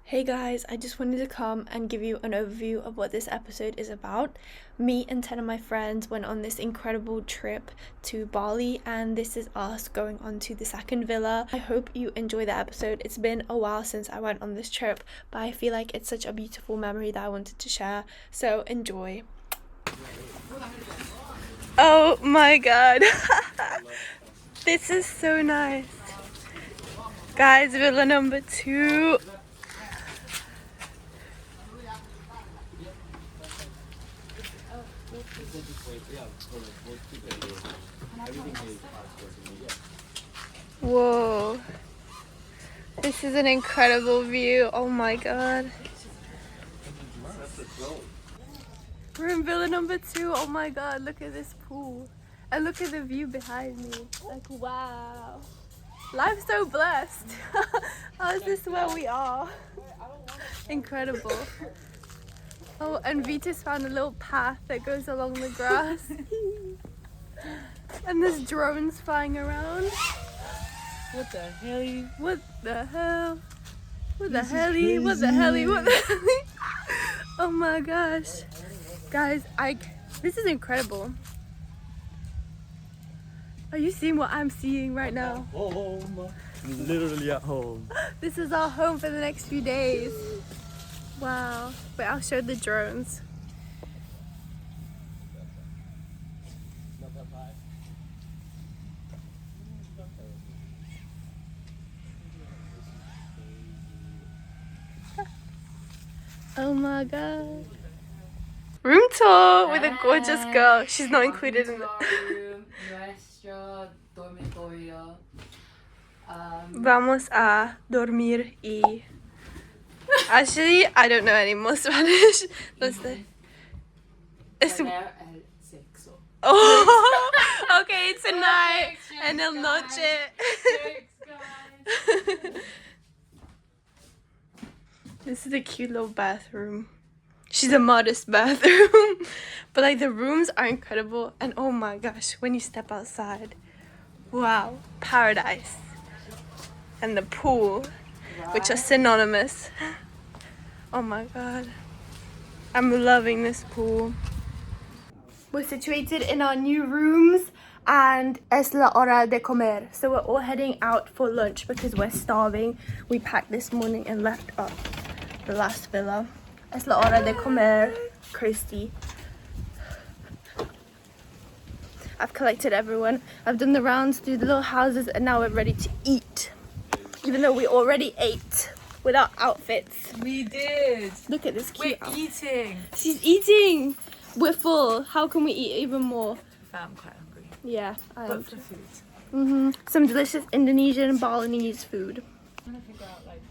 Hey guys, I just wanted to come and give you an overview of what this episode is about. Me and 10 of my friends went on this incredible trip to Bali, and this is us going on to the second villa. I hope you enjoy the episode. It's been a while since I went on this trip, but I feel like it's such a beautiful memory that I wanted to share, so enjoy. Oh my god. This is so nice. Guys, villa number 2. Whoa, this is an incredible view. Oh my god. We're in villa number 2. Oh my god, look at this pool and look at the view behind me. Like, wow, life's so blessed. How is this where we are? Incredible. Oh, and Vita's found a little path that goes along the grass. And there's drones flying around. What the hell? What the hell? What the hell? What the hell? What the hell? Oh my gosh. Guys, this is incredible. Are you seeing what I'm seeing right now? Home. Literally at home. This is our home for the next few days. Wow. Wait, I'll show the drones. Oh my god. Room tour with a gorgeous girl. She's not included in the dormitorio. Vamos a dormir y... Actually, I don't know any more Spanish. Let's say. Oh, okay, it's a night and el noche. This is a cute little bathroom. She's a modest bathroom. But like the rooms are incredible, and oh my gosh, when you step outside, wow, paradise. And the pool, which are synonymous. Oh my god, I'm loving this pool. We're situated in our new rooms and es la hora de comer. So we're all heading out for lunch because we're starving. We packed this morning and left up the last villa. Es la hora de comer, Kirsty. I've collected everyone. I've done the rounds through the little houses, and now we're ready to eat. Even though we already ate with our outfits. We did. Look at this cute We're eating. She's eating. We're full. How can we eat even more? I'm quite hungry. Yeah, I am. But for food. Some delicious Indonesian Balinese food. I'm trying to figure out like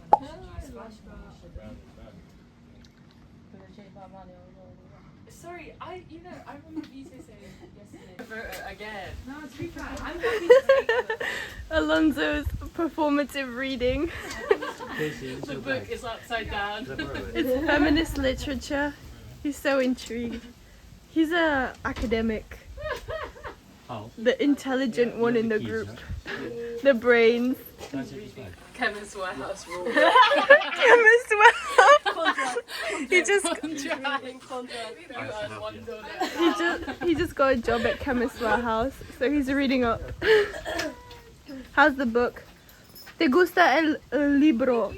Sorry, I remember you saying yesterday. Again. No, to be fair, I'm happy. Alonso's performative reading. The book is upside down. It's feminist literature. He's so intrigued. He's a academic. The intelligent one in the group. The brains. Chemist warehouse rule. Chemist warehouse. He just got a job at Chemist Warehouse, so he's reading up. How's the book? ¿Te gusta el libro?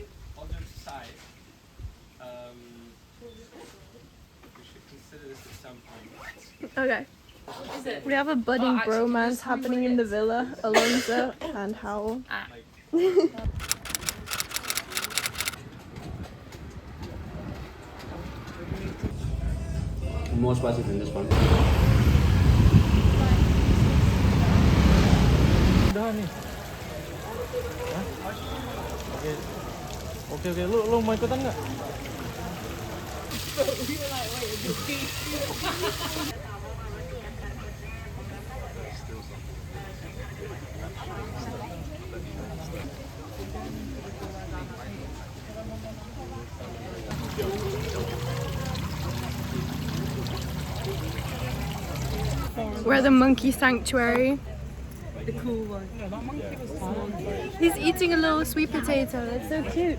Okay. We have a budding bromance happening in the villa. Alonso and Howell. More spicy than this one. Okay. Lo mau ikutan nggak? We're at the monkey sanctuary. The cool one. He's eating a little sweet potato. It's so cute.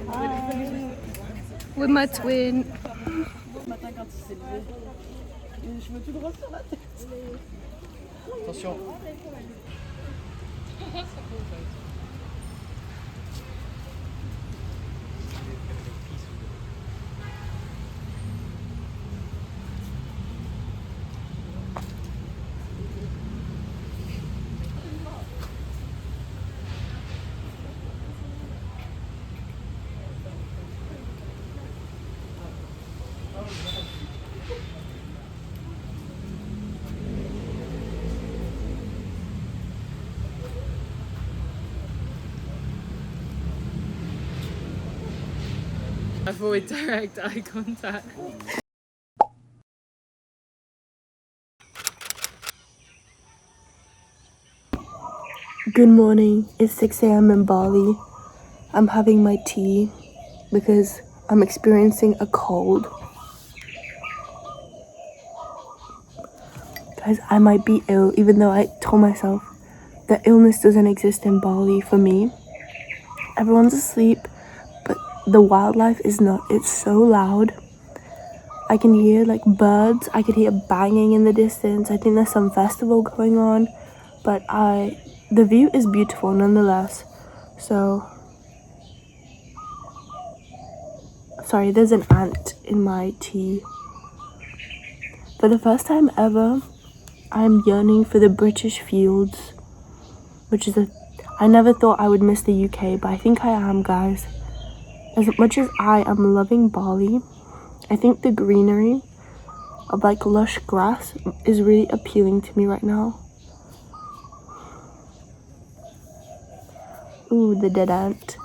Hi. With my twin. Attention. Avoid direct eye contact. Good morning. It's 6 a.m. in Bali. I'm having my tea because I'm experiencing a cold. Guys, I might be ill even though I told myself that illness doesn't exist in Bali for me. Everyone's asleep, but the wildlife is not. It's so loud. I can hear like birds. I could hear banging in the distance. I think there's some festival going on, but the view is beautiful nonetheless. So, sorry, there's an ant in my tea. For the first time ever, I'm yearning for the British fields, which is I never thought I would miss the UK, but I think I am, guys. As much as I am loving Bali, I think the greenery of like lush grass is really appealing to me right now. Ooh, the dead ant.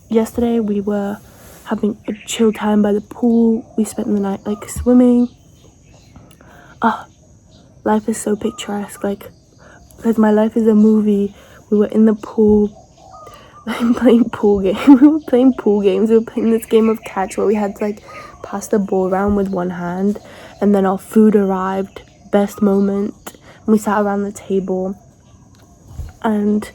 Yesterday we were having a chill time by the pool. We spent the night like swimming. Life is so picturesque, like, because my life is a movie. We were in the pool, playing pool games. We were playing pool games. We were playing this game of catch where we had to like pass the ball around with one hand, and then our food arrived. Best moment. And we sat around the table and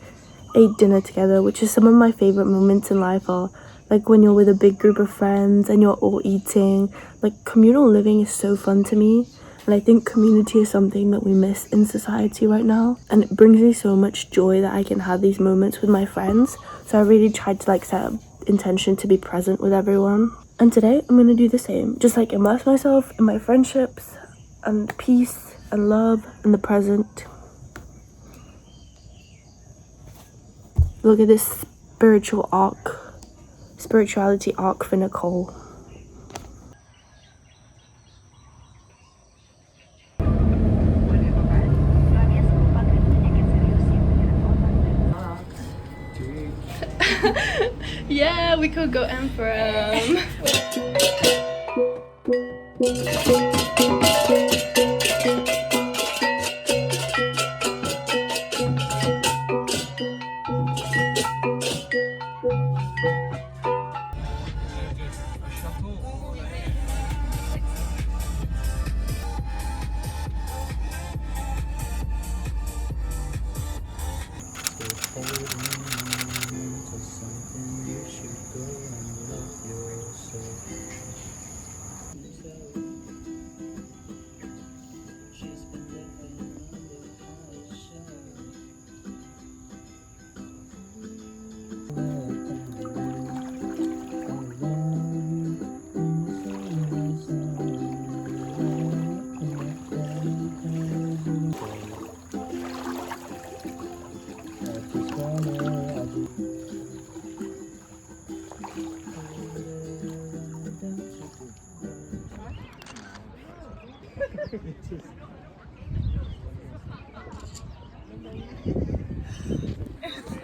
ate dinner together, which is some of my favorite moments in life. Are like when you're with a big group of friends and you're all eating. Like, communal living is so fun to me. And I think community is something that we miss in society right now. And it brings me so much joy that I can have these moments with my friends. So I really tried to like set an intention to be present with everyone. And today I'm going to do the same. Just like immerse myself in my friendships and peace and love and the present. Look at this spirituality arc for Nicole. Yeah, we could go Emperor.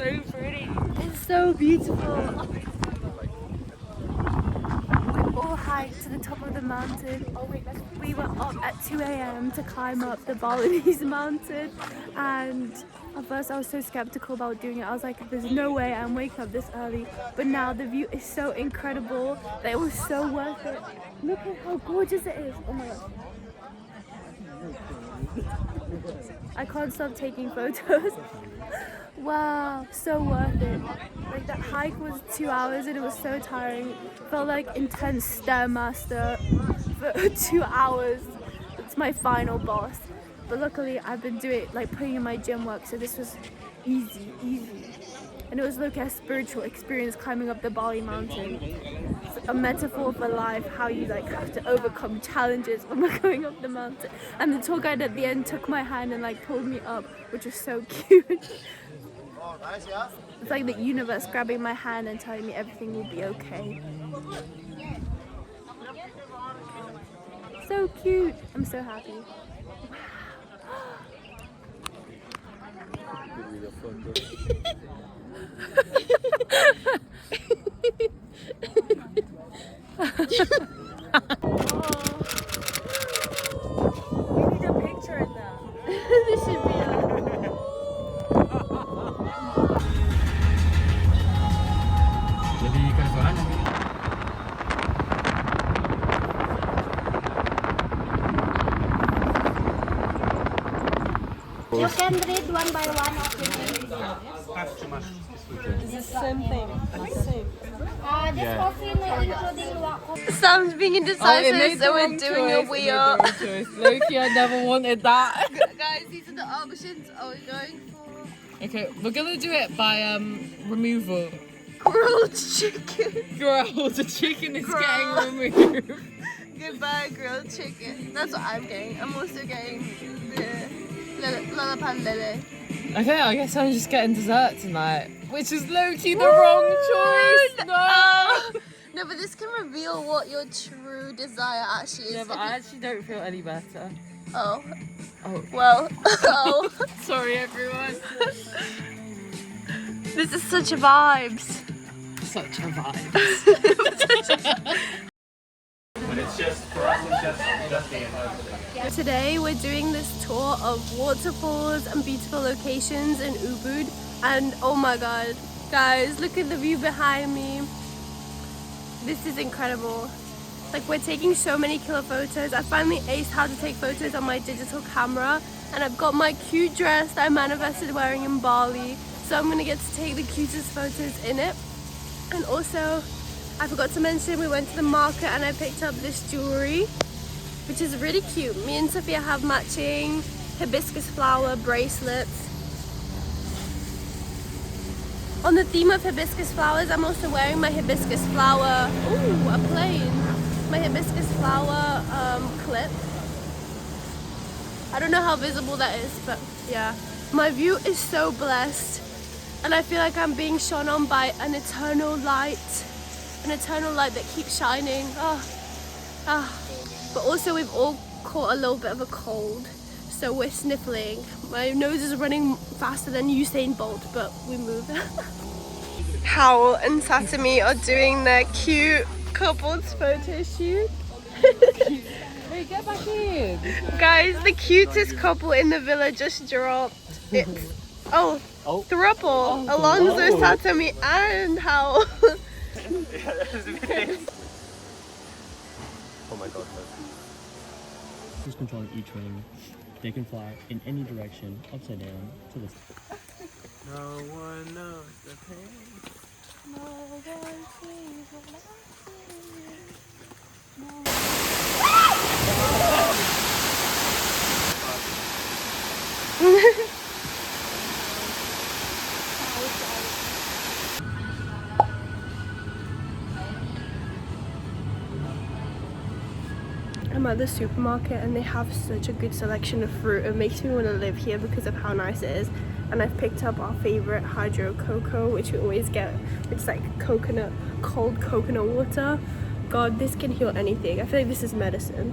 So pretty. It's so beautiful. We all hiked to the top of the mountain. We were up at 2 a.m. to climb up the Balinese mountain, and at first I was so skeptical about doing it. I was like, there's no way I'm waking up this early. But now the view is so incredible that it was so worth it. Look at how gorgeous it is. Oh my god. I can't stop taking photos. Wow, so worth it. Like that hike was 2 hours and it was so tiring. Felt like intense Stairmaster for 2 hours. It's my final boss. But luckily I've been doing like putting in my gym work, so this was easy. And it was like a spiritual experience climbing up the Bali mountain. It's a metaphor for life, how you like have to overcome challenges when we're going up the mountain. And the tour guide at the end took my hand and like pulled me up, which was so cute. It's like the universe grabbing my hand and telling me everything will be okay. So cute. I'm so happy. We need a picture in there. This should be a... Jadi restoran You can read one by one of the names. It's the same thing. Same. This coffee including luwak coffee. Sam's being indecisive, so we're doing a wheel. Loki, I never wanted that. Guys, these are the options. Are we going for Okay, we're gonna do it by removal. grilled chicken? Girl, the chicken is Girl. getting removed. Goodbye, grilled chicken. That's what I'm getting. I'm also getting the lalapan lele. Okay, I guess I'm just getting dessert tonight, which is low-key the wrong choice. No. No, but this can reveal what your true desire actually is. Yeah, but I actually don't feel any better. Oh. Oh, Well. Oh. sorry everyone. This is such a vibes. Such a vibe. But it's just, for us, it's just the end. Today we're doing this tour of waterfalls and beautiful locations in Ubud, and oh my god, guys, look at the view behind me. This is incredible. Like, we're taking so many killer photos. I finally aced how to take photos on my digital camera, and I've got my cute dress that I manifested wearing in Bali, so I'm gonna get to take the cutest photos in it. And also, I forgot to mention, we went to the market and I picked up this jewelry, which is really cute. Me and Sophia have matching hibiscus flower bracelets. On the theme of hibiscus flowers, I'm also wearing my hibiscus flower, ooh, a plane. My hibiscus flower clip. I don't know how visible that is, but yeah. My view is so blessed, and I feel like I'm being shone on by an eternal light that keeps shining. But also we've all caught a little bit of a cold, so we're sniffling. My nose is running faster than Usain Bolt, but we move. Howl and Satami are doing their cute couples photo shoot. Wait, get back in. Guys, the cutest couple in the villa just dropped. It's throuple, Alonso, Satami, and Howl. Oh my god. Who's controlling each wing? They can fly in any direction, upside down, to the No one knows the pain. No one sees what I see. I'm at the supermarket and they have such a good selection of fruit. It makes me want to live here because of how nice it is. And I've picked up our favorite hydro cocoa, which we always get. It's like coconut, cold coconut water. God, this can heal anything. I feel like this is medicine.